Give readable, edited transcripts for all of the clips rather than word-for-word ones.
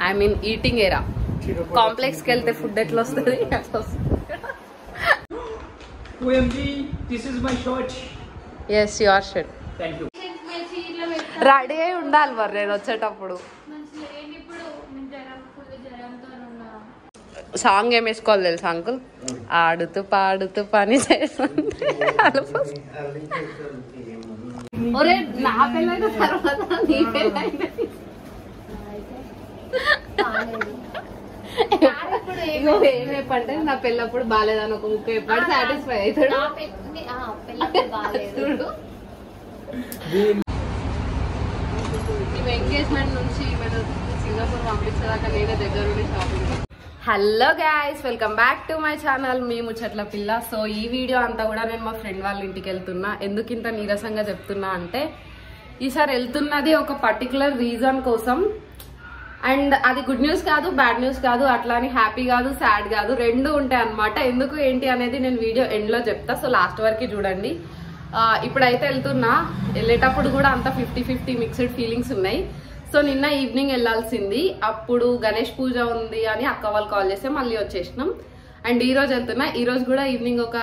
I mean eating ఏరా. Complex కి వెళ్తే ఫుడ్ ఎట్లా వస్తుంది? Yes your shirt. రెడీ అయి ఉండాలి మరి నేను వచ్చేటప్పుడు. సాంగ్ ఏం వేసుకోవాలి తెలుసా అంకుల్? ఆడుతూ పాడుతూ పని చేస్తుంది. ఒరే నా పెళ్ళైన తర్వాత నీ పెళ్ళైన ఏమేపంటే నా పెళ్ళప్పుడు బాగాలేదని ఒక ముక్క ఎప్పుడు సాటిస్ఫై అవుతాడు. ఎంగేజ్మెంట్ నుంచి సింగపూర్ పంపించేదాకా నేనే దగ్గర ఉండి shopping. Hello guys, welcome back to my channel మీ ముచ్చట్ల పిల్ల. సో ఈ వీడియో అంతా కూడా నేను మా ఫ్రెండ్ వాళ్ళ ఇంటికి వెళ్తున్నా. ఎందుకు ఇంత నీరసంగా చెప్తున్నా అంటే ఈసారి వెళ్తున్నది ఒక పర్టికులర్ రీజన్ కోసం. అండ్ అది గుడ్ న్యూస్ కాదు, బ్యాడ్ న్యూస్ కాదు, అట్లా అని హ్యాపీ కాదు, సాడ్ కాదు, రెండు ఉంటాయి అనమాట. ఎందుకు ఏంటి అనేది నేను వీడియో ఎండ్ లో చెప్తా. సో లాస్ట్ వరకు చూడండి. ఇప్పుడైతే వెళ్తున్నా. వెళ్ళేటప్పుడు కూడా అంతా 50-50 మిక్స్డ్ ఫీలింగ్స్ ఉన్నాయి. సో నిన్న ఈవినింగ్ వెళ్ళాల్సింది, అప్పుడు గణేష్ పూజ ఉంది అని అక్క వాళ్ళు కాల్ చేస్తే మళ్ళీ వచ్చేసినాం. అండ్ ఈ రోజు వెళ్తున్నా. ఈ రోజు కూడా ఈవినింగ్ ఒక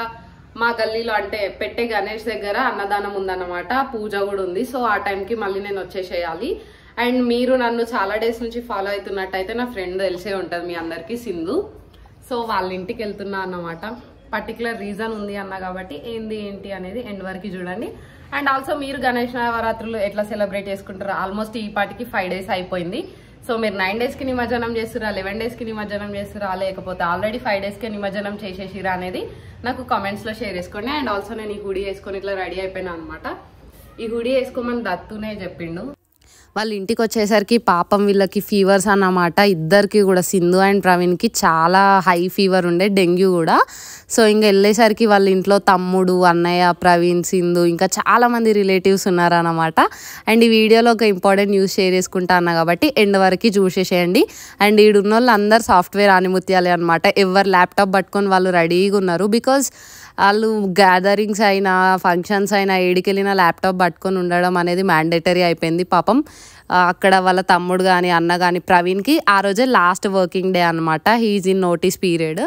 మా గల్లీలో అంటే పెట్టే గణేష్ దగ్గర అన్నదానం ఉందన్నమాట, పూజ కూడా ఉంది. సో ఆ టైంకి మళ్ళీ నేను వచ్చేసేయాలి. అండ్ మీరు నన్ను చాలా డేస్ నుంచి ఫాలో అవుతున్నట్టయితే నా ఫ్రెండ్ తెలిసే ఉంటుంది మీ అందరికీ, సింధు. సో వాళ్ళ ఇంటికి వెళ్తున్నా అన్నమాట. పర్టికులర్ రీజన్ ఉంది అన్న కాబట్టి ఏంటి అనేది ఎండ్ వరకు చూడండి. అండ్ ఆల్సో మీరు గణేష్ నవరాత్రులు ఎట్లా సెలబ్రేట్ చేసుకుంటారు? ఆల్మోస్ట్ ఈ పాటికి 5 days అయిపోయింది. సో మీరు 9 days కి నిమజ్జనం చేస్తురా, 11 days కి నిమజ్జనం చేస్తురా, లేకపోతే ఆల్రెడీ 5 days కి నిమజ్జనం చేసేసిరా అనేది నాకు కామెంట్స్ లో షేర్ చేసుకోండి. అండ్ ఆల్సో నేను ఈ హుడీ వేసుకొని ఇట్లా రెడీ అయిపోయినా అనమాట. ఈ హుడీ వేసుకోమని దత్తునే చెప్పిండు. వాళ్ళ ఇంటికి వచ్చేసరికి పాపం వీళ్ళకి ఫీవర్స్ అన్నమాట. ఇద్దరికి కూడా, సింధు అండ్ ప్రవీణ్కి చాలా హై ఫీవర్ ఉండే, డెంగ్యూ కూడా. సో ఇంకా వెళ్ళేసరికి వాళ్ళ ఇంట్లో తమ్ముడు, అన్నయ్య, ప్రవీణ్, సింధు ఇంకా చాలామంది రిలేటివ్స్ ఉన్నారన్నమాట. అండ్ ఈ వీడియోలో ఒక ఇంపార్టెంట్ న్యూస్ షేర్ చేసుకుంటా అన్నా కాబట్టి ఎండ్ వరకు చూసేసేయండి. అండ్ ఈడున్న వాళ్ళు అందరు సాఫ్ట్వేర్ ఆనిముత్యాలే అనమాట. ఎవరు ల్యాప్టాప్ పట్టుకొని వాళ్ళు రెడీగా ఉన్నారు. బికాజ్ వాళ్ళు గ్యాదరింగ్స్ అయినా ఫంక్షన్స్ అయినా ఏడికెళ్ళినా ల్యాప్టాప్ పట్టుకొని ఉండడం అనేది మ్యాండేటరీ అయిపోయింది. పాపం అక్కడ వాళ్ళ తమ్ముడు కానీ అన్న కానీ ప్రవీణ్కి ఆ రోజే లాస్ట్ వర్కింగ్ డే అనమాట. He is in notice period.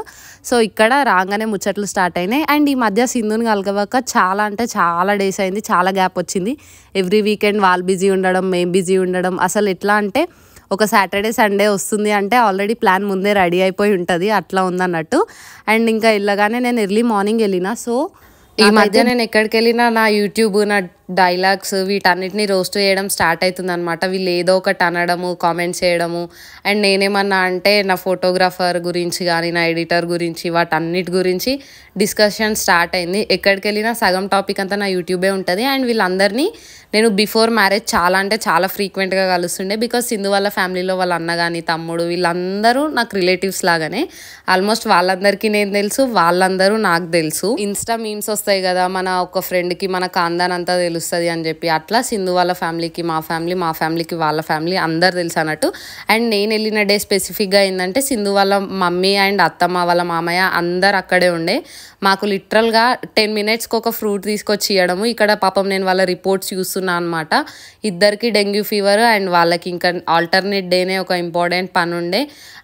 So ఇక్కడ రాగానే ముచ్చట్లు స్టార్ట్ అయినాయి. అండ్ ఈ మధ్య సింధుని కలగవాక చాలా అంటే చాలా డేస్ అయింది, చాలా గ్యాప్ వచ్చింది. ఎవ్రీ వీకెండ్ వాళ్ళు బిజీ ఉండడం, మేము బిజీ ఉండడం. అసలు ఎట్లా అంటే ఒక సాటర్డే సండే వస్తుంది అంటే ఆల్రెడీ ప్లాన్ ముందే రెడీ అయిపోయి ఉంటుంది, అట్లా ఉందన్నట్టు. అండ్ ఇంకా వెళ్ళగానే నేను ఎర్లీ మార్నింగ్ వెళ్ళిన. సో ఈ మధ్య నేను ఎక్కడికి వెళ్ళినా నా యూట్యూబ్, నా డైలాగ్స్ వీటన్నిటిని రోస్ట్ చేయడం స్టార్ట్ అవుతుంది అనమాట. వీళ్ళు ఏదో ఒకటి అనడము, కామెంట్స్ చేయడము. అండ్ నేనేమన్నా అంటే నా ఫోటోగ్రాఫర్ గురించి కానీ నా ఎడిటర్ గురించి వాటన్నిటి గురించి డిస్కషన్ స్టార్ట్ అయింది. ఎక్కడికి వెళ్ళినా సగం టాపిక్ అంతా నా యూట్యూబే ఉంటుంది. అండ్ వీళ్ళందరినీ నేను బిఫోర్ మ్యారేజ్ చాలా అంటే చాలా ఫ్రీక్వెంట్గా కలుస్తుండే. బికాజ్ సింధు వాళ్ళ ఫ్యామిలీలో వాళ్ళ అన్న కానీ తమ్ముడు వీళ్ళందరూ నాకు రిలేటివ్స్ లాగానే. ఆల్మోస్ట్ వాళ్ళందరికీ నేను తెలుసు, వాళ్ళందరూ నాకు తెలుసు. ఇన్స్టా మీమ్స్ వస్తాయి కదా, మన ఒక ఫ్రెండ్కి మన ఖాందాన్ అంతా తెలుస్తుంది అని చెప్పి, అట్లా సింధు వాళ్ళ ఫ్యామిలీకి మా ఫ్యామిలీ, మా ఫ్యామిలీకి వాళ్ళ ఫ్యామిలీ అందరు తెలుసు అన్నట్టు. అండ్ నేను వెళ్ళిన డే స్పెసిఫిక్గా ఏంటంటే సింధు వాళ్ళ మమ్మీ అండ్ అత్తమ్మ వాళ్ళ మామయ్య అందరు అక్కడే ఉండే. మాకు లిటరల్గా 10 minutesకి ఒక ఫ్రూట్ తీసుకొచ్చి ఇవ్వడము. ఇక్కడ పాపం నేను వాళ్ళ రిపోర్ట్స్ చూస్తున్నా అనమాట. ఇద్దరికి డెంగ్యూ ఫీవర్ అండ్ వాళ్ళకి ఇంకా ఆల్టర్నేట్ డేనే ఒక ఇంపార్టెంట్ పని ఉండే.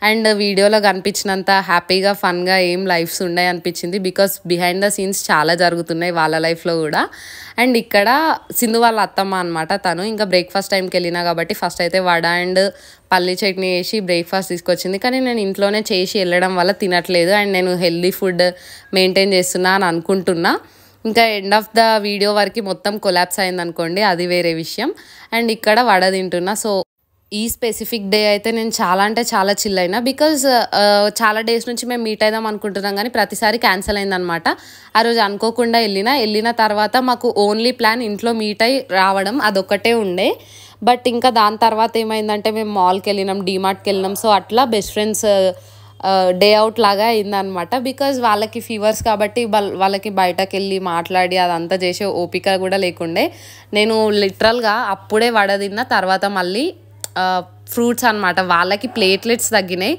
అండ్ వీడియోలో కనిపించినంత హ్యాపీగా ఫన్గా ఏం లైఫ్స్ ఉన్నాయి అనిపించింది. బికాస్ బిహైండ్ ద సీన్స్ చాలా జరుగుతున్నాయి వాళ్ళ లైఫ్లో కూడా. అండ్ ఇక్కడ సింధు వాళ్ళ అత్తమ్మ అనమాట తను. ఇంకా బ్రేక్ఫాస్ట్ టైంకి వెళ్ళినా కాబట్టి ఫస్ట్ అయితే వడ అండ్ పల్లి చట్నీ వేసి బ్రేక్ఫాస్ట్ తీసుకొచ్చింది. కానీ నేను ఇంట్లోనే చేసి వెళ్ళడం వల్ల తినట్లేదు. అండ్ నేను హెల్దీ ఫుడ్ మెయింటైన్ చేస్తున్నా అని అనుకుంటున్నా. ఇంకా ఎండ్ ఆఫ్ ద వీడియో వరకు మొత్తం కొలాప్స్ అయింది అనుకోండి, అది వేరే విషయం. అండ్ ఇక్కడ వడ తింటున్నా. సో ఈ స్పెసిఫిక్ డే అయితే నేను చాలా అంటే చాలా చిల్ అయినా. బికాజ్ చాలా డేస్ నుంచి మేము మీట్ అయిదాం అనుకుంటున్నాం కానీ ప్రతిసారి క్యాన్సిల్ అయిందనమాట. ఆ రోజు అనుకోకుండా వెళ్ళిన తర్వాత మాకు ఓన్లీ ప్లాన్ ఇంట్లో మీట్ అయి రావడం అదొక్కటే ఉండే. బట్ ఇంకా దాని తర్వాత ఏమైందంటే మేము మాల్కి వెళ్ళినాం, డీమార్ట్కి వెళ్ళినాం. సో అట్లా బెస్ట్ ఫ్రెండ్స్ డే అవుట్ లాగా అయిందనమాట. బికాజ్ వాళ్ళకి ఫీవర్స్ కాబట్టి వాళ్ళకి బయటకు వెళ్ళి మాట్లాడి అదంతా చేసే ఓపిక కూడా లేకుండే. నేను లిటరల్గా అప్పుడే వడ తిన్న తర్వాత మళ్ళీ ఫ్రూట్స్ అనమాట. వాళ్ళకి ప్లేట్లెట్స్ తగ్గినాయి,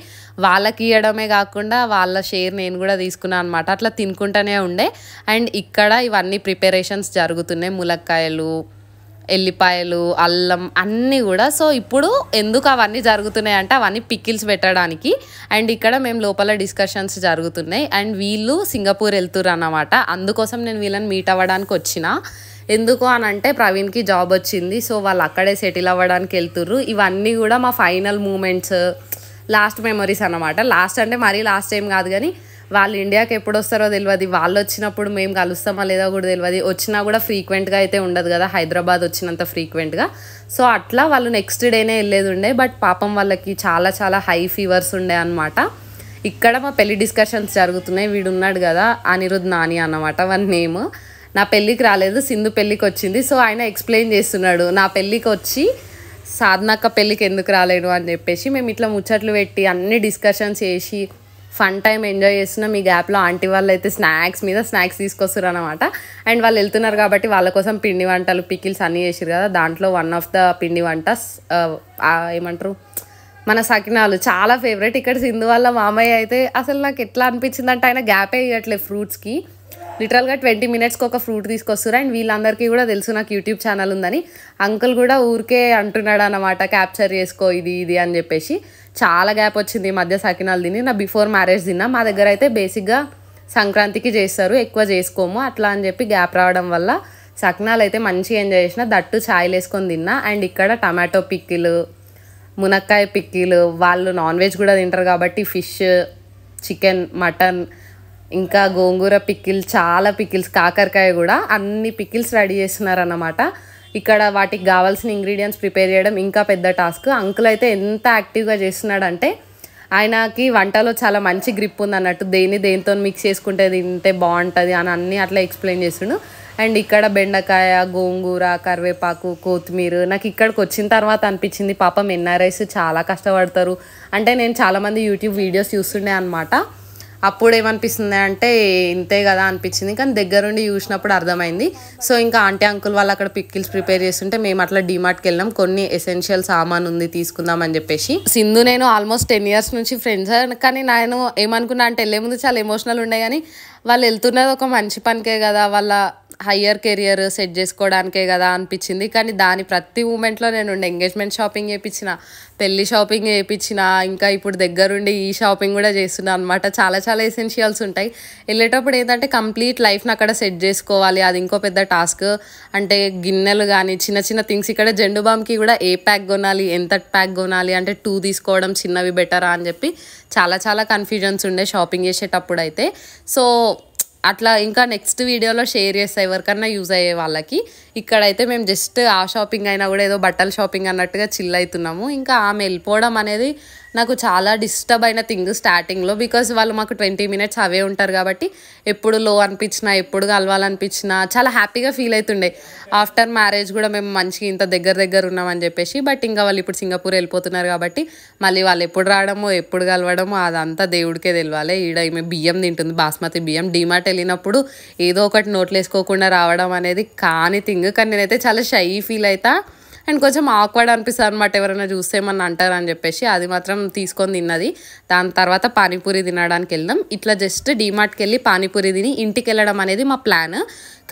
వాళ్ళకి ఇవ్వడమే కాకుండా వాళ్ళ షేర్ నేను కూడా తీసుకున్నాను అనమాట. అట్లా తినుకుంటూనే ఉండే. అండ్ ఇక్కడ ఇవన్నీ ప్రిపరేషన్స్ జరుగుతున్నాయి. ములక్కాయలు ఎల్లిపాయలు, అల్లం అన్నీ కూడా. సో ఇప్పుడు ఎందుకు అవన్నీ జరుగుతున్నాయి అంటే అవన్నీ పికిల్స్ పెట్టడానికి. అండ్ ఇక్కడ మేము లోపల డిస్కషన్స్ జరుగుతున్నాయి. అండ్ వీళ్ళు సింగపూర్ వెళ్తుర్రు అన్నమాట. అందుకోసం నేను వీళ్ళని మీట్ అవ్వడానికి వచ్చిన. ఎందుకు అని అంటే ప్రవీణ్కి జాబ్ వచ్చింది. సో వాళ్ళు అక్కడే సెటిల్ అవ్వడానికి వెళ్తుర్రు. ఇవన్నీ కూడా మా ఫైనల్ మూమెంట్స్, లాస్ట్ మెమరీస్ అన్నమాట. లాస్ట్ అంటే మరీ లాస్ట్ టైం కాదు, కానీ వాళ్ళు ఇండియాకి ఎప్పుడు వస్తారో తెలియదు. వాళ్ళు వచ్చినప్పుడు మేము కలుస్తామా లేదా కూడా తెలియదు. వచ్చినా కూడా ఫ్రీక్వెంట్గా అయితే ఉండదు కదా, హైదరాబాద్ వచ్చినంత ఫ్రీక్వెంట్గా. సో అట్లా వాళ్ళు నెక్స్ట్ డేనే వెళ్ళేది ఉండే. బట్ పాపం వాళ్ళకి చాలా చాలా హై ఫీవర్స్ ఉండే అనమాట. ఇక్కడ మా పెళ్లి డిస్కషన్స్ జరుగుతున్నాయి. వీడు ఉన్నాడు కదా అనిరుద్ నాని అన్నమాట వాళ్ళ నేమ్. నా పెళ్ళికి రాలేదు, సింధు పెళ్ళికి వచ్చింది. సో ఆయన ఎక్స్ప్లెయిన్ చేస్తున్నాడు, నా పెళ్ళికి వచ్చి సాధనక్క పెళ్ళికి ఎందుకు రాలేడు అని చెప్పేసి. మేము ఇట్లా ముచ్చట్లు పెట్టి అన్ని డిస్కషన్స్ చేసి ఫన్ టైం ఎంజాయ్ చేస్తున్నాం. ఈ గ్యాప్లో ఆంటీ వాళ్ళు అయితే స్నాక్స్ మీద స్నాక్స్ తీసుకొస్తారు అనమాట. అండ్ వాళ్ళు వెళ్తున్నారు కాబట్టి వాళ్ళ కోసం పిండి వంటలు, పికిల్స్ అన్నీ చేసారు కదా. దాంట్లో వన్ ఆఫ్ ద పిండి వంట ఏమంటారు మన సకినాలు, చాలా ఫేవరెట్. ఇక్కడ సింధు వాళ్ళ మామయ్య అయితే అసలు నాకు ఎట్లా అనిపించింది అంటే ఆయన గ్యాపే ఇవ్వట్లేదు ఫ్రూట్స్కి. లిటరల్గా 20 minutesకి ఒక ఫ్రూట్ తీసుకొస్తారు. అండ్ వీళ్ళందరికీ కూడా తెలుసు నాకు యూట్యూబ్ ఛానల్ ఉందని. అంకుల్ కూడా ఊరికే అంటున్నాడు అన్నమాట, క్యాప్చర్ చేసుకో ఇది అని చెప్పేసి. చాలా గ్యాప్ వచ్చింది ఈ మధ్య సకినాలు తిని. నా బిఫోర్ మ్యారేజ్ తిన్నా. మా దగ్గర అయితే బేసిక్గా సంక్రాంతికి చేస్తారు, ఎక్కువ చేసుకోము. అట్లా అని చెప్పి గ్యాప్ రావడం వల్ల సకినాలు అయితే మంచిగా ఎంజాయ్ చేసిన. దట్టు ఛాయ్లు వేసుకొని తిన్నా. అండ్ ఇక్కడ టమాటో పిక్కిలు, మునక్కాయ పిక్కిలు, వాళ్ళు నాన్ వెజ్ కూడా తింటారు కాబట్టి ఫిష్, చికెన్, మటన్, ఇంకా గోంగూర పిక్కిల్, చాలా పిక్కిల్స్, కాకరకాయ కూడా, అన్ని పిక్కిల్స్ రెడీ చేస్తున్నారన్నమాట. ఇక్కడ వాటికి కావాల్సిన ఇంగ్రీడియంట్స్ ప్రిపేర్ చేయడం ఇంకా పెద్ద టాస్క్. అంకుల్ అయితే ఎంత యాక్టివ్గా చేస్తున్నాడంటే ఆయనకి వంటలో చాలా మంచి గ్రిప్ ఉంది అన్నట్టు. దేనితో మిక్స్ చేసుకుంటే తింటే బాగుంటుంది అని అన్నీ అట్లా ఎక్స్ప్లెయిన్ చేస్తుండు. అండ్ ఇక్కడ బెండకాయ, గోంగూర, కరివేపాకు, కొత్తిమీర. నాకు ఇక్కడికి వచ్చిన తర్వాత అనిపించింది పాపం ఎన్ఆర్ఐస్ చాలా కష్టపడతారు. అంటే నేను చాలామంది యూట్యూబ్ వీడియోస్ చూస్తుండే అనమాట. అప్పుడు ఏమనిపిస్తుంది అంటే ఇంతే కదా అనిపించింది, కానీ దగ్గరుండి చూసినప్పుడు అర్థమైంది. సో ఇంకా ఆంటీ అంకుల్ వాళ్ళు అక్కడ పిక్కిల్స్ ప్రిపేర్ చేస్తుంటే మేము అట్లా డీమార్ట్కి వెళ్ళాం. కొన్ని ఎసెన్షియల్ సామాన్ ఉంది తీసుకుందాం అని చెప్పేసి. సింధు నేను ఆల్మోస్ట్ 10 years నుంచి ఫ్రెండ్స్. కానీ నేను ఏమనుకున్నా అంటే వెళ్ళే ముందు చాలా ఎమోషనల్ ఉండే, కానీ వాళ్ళు వెళ్తున్నది ఒక మంచి పనికే కదా, వాళ్ళ హయ్యర్ కెరియర్ సెట్ చేసుకోవడానికే కదా అనిపించింది. కానీ దాని ప్రతి మూమెంట్లో నేను ఎంగేజ్మెంట్ షాపింగ్ చేయించిన, పెళ్లి షాపింగ్ చేయించిన, ఇంకా ఇప్పుడు దగ్గరుండి ఈ షాపింగ్ కూడా చేస్తున్నాను అనమాట. చాలా చాలా ఎసెన్షియల్స్ ఉంటాయి. వెళ్ళేటప్పుడు ఏంటంటే కంప్లీట్ లైఫ్ని అక్కడ సెట్ చేసుకోవాలి, అది ఇంకో పెద్ద టాస్క్. అంటే గిన్నెలు కానీ చిన్న చిన్న థింగ్స్. ఇక్కడ జెండు బామ్కి కూడా ఏ ప్యాక్ కొనాలి, ఎంత ప్యాక్ కొనాలి, అంటే 2 తీసుకోవడం చిన్నవి బెటరా అని చెప్పి చాలా చాలా కన్ఫ్యూజన్స్ ఉండే షాపింగ్ చేసేటప్పుడు అయితే. సో అట్లా ఇంకా నెక్స్ట్ వీడియోలో షేర్ చేస్తా ఎవరికన్నా యూజ్ అయ్యే వాళ్ళకి. ఇక్కడైతే మేము జస్ట్ ఆ షాపింగ్ అయినా కూడా ఏదో బట్టల షాపింగ్ అన్నట్టుగా చిల్ అవుతున్నాము. ఇంకా ఆమె వెళ్ళిపోవడం అనేది నాకు చాలా డిస్టర్బ్ అయిన థింగ్ స్టార్టింగ్లో. బికాజ్ వాళ్ళు మాకు 20 minutes అవే ఉంటారు కాబట్టి ఎప్పుడు లో అనిపించినా, ఎప్పుడు కలవాలనిపించినా చాలా హ్యాపీగా ఫీల్ అవుతుండే. ఆఫ్టర్ మ్యారేజ్ కూడా మేము మంచిగా ఇంత దగ్గర ఉన్నామని చెప్పేసి. బట్ ఇంకా వాళ్ళు ఇప్పుడు సింగపూర్ వెళ్ళిపోతున్నారు కాబట్టి మళ్ళీ వాళ్ళు ఎప్పుడు రావడమో ఎప్పుడు కలవడమో అదంతా దేవుడికే తెలియాలి. ఈడ ఈమె బియ్యం తింటుంది, బాస్మతి బియ్యం. డీమార్ట్ వెళ్ళినప్పుడు ఏదో ఒకటి నోట్లు వేసుకోకుండా రావడం అనేది కాని థింగ్. కానీ నేనైతే చాలా షై ఫీల్ అవుతా. అండ్ కొంచెం ఆక్వర్డ్ అనిపిస్తుంది అనమాట, ఎవరైనా చూస్తే ఏమన్నా అంటారు అని చెప్పేసి. అది మాత్రం తీసుకొని తిన్నది. దాని తర్వాత పానీపూరి తినడానికి వెళ్దాం. ఇట్లా జస్ట్ డీమార్ట్కి వెళ్ళి పానీపూరి తిని ఇంటికి వెళ్ళడం అనేది మా ప్లాన్.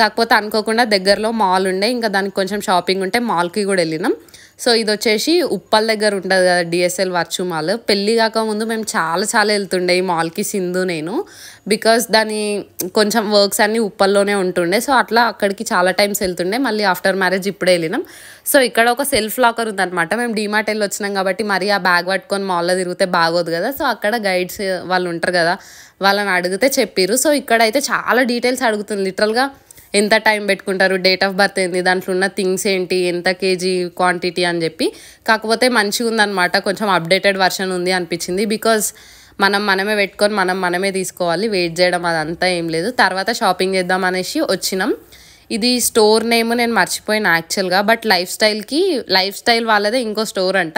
కాకపోతే అనుకోకుండా దగ్గరలో మాల్ ఉండే, ఇంకా దానికి కొంచెం షాపింగ్ ఉంటే మాల్కి కూడా వెళ్ళినాం. సో ఇది వచ్చేసి ఉప్పల్ దగ్గర ఉంటుంది కదా డిఎస్ఎల్ వర్చు మాల్. పెళ్ళి కాకముందు మేము చాలా వెళ్తుండే ఈ మాల్కి సింధు నేను. బికాస్ దాని కొంచెం వర్క్స్ అన్నీ ఉప్పల్లోనే ఉంటుండే. సో అట్లా అక్కడికి చాలా టైమ్స్ వెళ్తుండే. మళ్ళీ ఆఫ్టర్ మ్యారేజ్ ఇప్పుడే వెళ్ళినాం. సో ఇక్కడ ఒక సెల్ఫ్ లాకర్ ఉందన్నమాట. మేము డీమార్ట్ వెళ్ళి వచ్చినాం కాబట్టి మరి ఆ బ్యాగ్ పట్టుకొని మాల్లో తిరిగితే బాగోదు కదా. సో అక్కడ గైడ్స్ వాళ్ళు ఉంటారు కదా, వాళ్ళని అడిగితే చెప్పిర్రు. సో ఇక్కడైతే చాలా డీటెయిల్స్ అడుగుతుంది. లిటరల్గా ఎంత టైం పెట్టుకుంటారు, డేట్ ఆఫ్ బర్త్ ఏంటి, దాంట్లో ఉన్న థింగ్స్ ఏంటి, ఎంత కేజీ క్వాంటిటీ అని చెప్పి. కాకపోతే మంచిగా ఉందన్నమాట, కొంచెం అప్డేటెడ్ వర్షన్ ఉంది అనిపించింది. బికాజ్ మనమే పెట్టుకొని మనమే తీసుకోవాలి, వెయిట్ చేయడం అదంతా ఏం లేదు. తర్వాత షాపింగ్ చేద్దాం అనేసి వచ్చినాం. ఇది స్టోర్ నేమ్ నేను మర్చిపోయినా యాక్చువల్గా. బట్ లైఫ్ స్టైల్ వాళ్ళదే ఇంకో స్టోర్ అంట.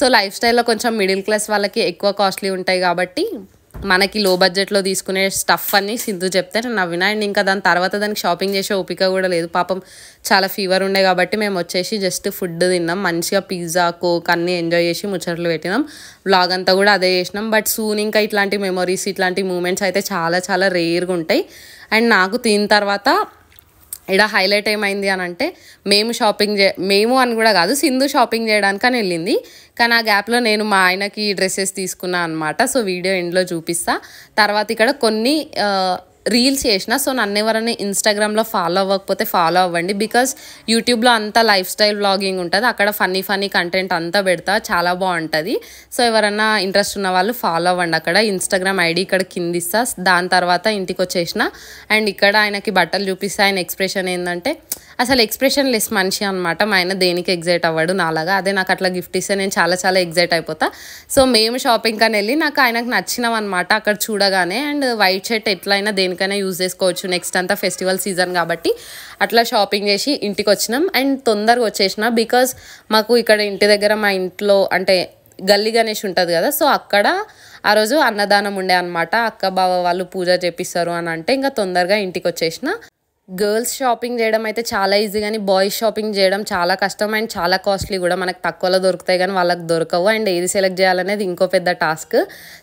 సో లైఫ్ స్టైల్లో కొంచెం మిడిల్ క్లాస్ వాళ్ళకి ఎక్కువ కాస్ట్లీ ఉంటాయి కాబట్టి మనకి లో బడ్జెట్లో తీసుకునే స్టఫ్ అని సింధు చెప్తే నేను నవ్వినా. అండ్ ఇంకా దాని తర్వాత దానికి షాపింగ్ చేసే ఓపిక కూడా లేదు. పాపం చాలా ఫీవర్ ఉండే కాబట్టి మేము వచ్చేసి జస్ట్ ఫుడ్ తిన్నాం. మంచిగా పిజ్జా, కోక్ అన్నీ ఎంజాయ్ చేసి ముచ్చట్లు పెట్టినాం. వ్లాగ్ అంతా కూడా అదే చేసినాం. బట్ సూన్ ఇంకా ఇట్లాంటి మెమొరీస్, ఇట్లాంటి మూమెంట్స్ అయితే చాలా రేర్గా ఉంటాయి. అండ్ నాకు తిన్న తర్వాత ఇక్కడ హైలైట్ ఏమైంది అని అంటే మేము అని కూడా కాదు, సింధు షాపింగ్ చేయడానికి అని వెళ్ళింది. కానీ ఆ గ్యాప్లో నేను మా ఆయనకి డ్రెస్సెస్ తీసుకున్నా అనమాట. సో వీడియో ఎండ్లో చూపిస్తా. తర్వాత ఇక్కడ కొన్ని రీల్స్ చేసిన. సో నన్ను ఎవరైనా ఇన్స్టాగ్రామ్లో ఫాలో అవ్వకపోతే ఫాలో అవ్వండి. బికాస్ యూట్యూబ్లో అంతా లైఫ్ స్టైల్ వ్లాగింగ్ ఉంటుంది, అక్కడ ఫన్నీ కంటెంట్ అంతా పెడతా, చాలా బాగుంటుంది. సో ఎవరైనా ఇంట్రెస్ట్ ఉన్న వాళ్ళు ఫాలో అవ్వండి. అక్కడ ఇన్స్టాగ్రామ్ ఐడి ఇక్కడ కింద ఇస్తా. దాని తర్వాత ఇంటికి వచ్చేసిన. అండ్ ఇక్కడ ఆయనకి బట్టలు చూపిస్తే ఆయన ఎక్స్ప్రెషన్ ఏంటంటే అసలు ఎక్స్ప్రెషన్ లెస్ మనిషి అనమాట. మా ఆయన దేనికి ఎగ్జైట్ అవ్వడు నాలాగా. అదే నాకు అట్లా గిఫ్ట్ ఇస్తే నేను చాలా ఎగ్జైట్ అయిపోతా. సో మేము షాపింగ్ అని వెళ్ళి నాకు ఆయనకు నచ్చినాం అనమాట అక్కడ చూడగానే. అండ్ వైట్ షర్ట్ ఎట్లయినా దేనికైనా యూజ్ చేసుకోవచ్చు, నెక్స్ట్ అంతా ఫెస్టివల్ సీజన్ కాబట్టి అట్లా షాపింగ్ చేసి ఇంటికి వచ్చినాం. అండ్ తొందరగా వచ్చేసిన బికాజ్ మాకు ఇక్కడ ఇంటి దగ్గర మా ఇంట్లో అంటే గల్లీ గణేష్ ఉంటుంది కదా, సో అక్కడ ఆ రోజు అన్నదానం ఉండే అనమాట. అక్క బావ వాళ్ళు పూజ చేపిస్తారు అని అంటే ఇంకా తొందరగా ఇంటికి వచ్చేసిన. గర్ల్స్ షాపింగ్ చేయడం అయితే చాలా ఈజీ, కానీ బాయ్స్ షాపింగ్ చేయడం చాలా కష్టం అండ్ చాలా కాస్ట్లీ కూడా. మనకు తక్కువలో దొరుకుతాయి కానీ వాళ్ళకి దొరకవు. అండ్ ఏది సెలెక్ట్ చేయాలనేది ఇంకో పెద్ద టాస్క్.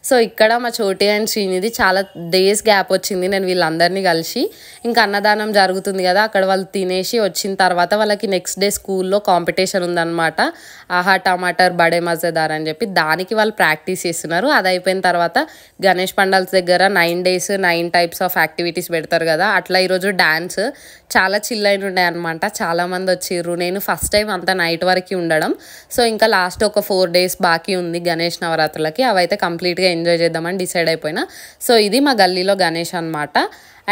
సో ఇక్కడ మా చోటి అండ్ శ్రీనిధి చాలా డేస్ గ్యాప్ వచ్చింది నేను వీళ్ళందరినీ కలిసి. ఇంకా అన్నదానం జరుగుతుంది కదా, అక్కడ వాళ్ళు తినేసి వచ్చిన తర్వాత వాళ్ళకి నెక్స్ట్ డే స్కూల్లో కాంపిటీషన్ ఉందన్నమాట. ఆహా టమాటర్ బడే మజేదార్ అని చెప్పి దానికి వాళ్ళు ప్రాక్టీస్ చేస్తున్నారు. అది అయిపోయిన తర్వాత గణేష్ పండాల్స్ దగ్గర 9 days 9 types ఆఫ్ యాక్టివిటీస్ పెడతారు కదా, అట్లా ఈరోజు డాన్స్ చాలా చిల్ అయిన ఉండే అనమాట. చాలామంది వచ్చిర్రు. నేను ఫస్ట్ టైం అంతా నైట్ వరకు ఉండడం. సో ఇంకా లాస్ట్ ఒక 4 days బాకీ ఉంది గణేష్ నవరాత్రులకి, అవైతే కంప్లీట్గా ఎంజాయ్ చేద్దామని డిసైడ్ అయిపోయినా. సో ఇది మా గల్లీలో గణేష్ అనమాట.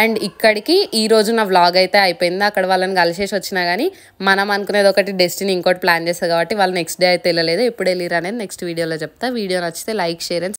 అండ్ ఇక్కడికి ఈరోజు నా వ్లాగ్ అయితే అయిపోయింది. అక్కడ వాళ్ళని కలిసేసి వచ్చినా కానీ మనం అనుకునేది ఒకటి, డెస్టినీ ఇంకోటి ప్లాన్ చేస్తారు కాబట్టి వాళ్ళు నెక్స్ట్ డే అయితే వెళ్ళలేదు. ఎప్పుడు వెళ్ళిరు అనేది నెక్స్ట్ వీడియోలో చెప్తా. వీడియో నచ్చితే లైక్ షేర్ అండ్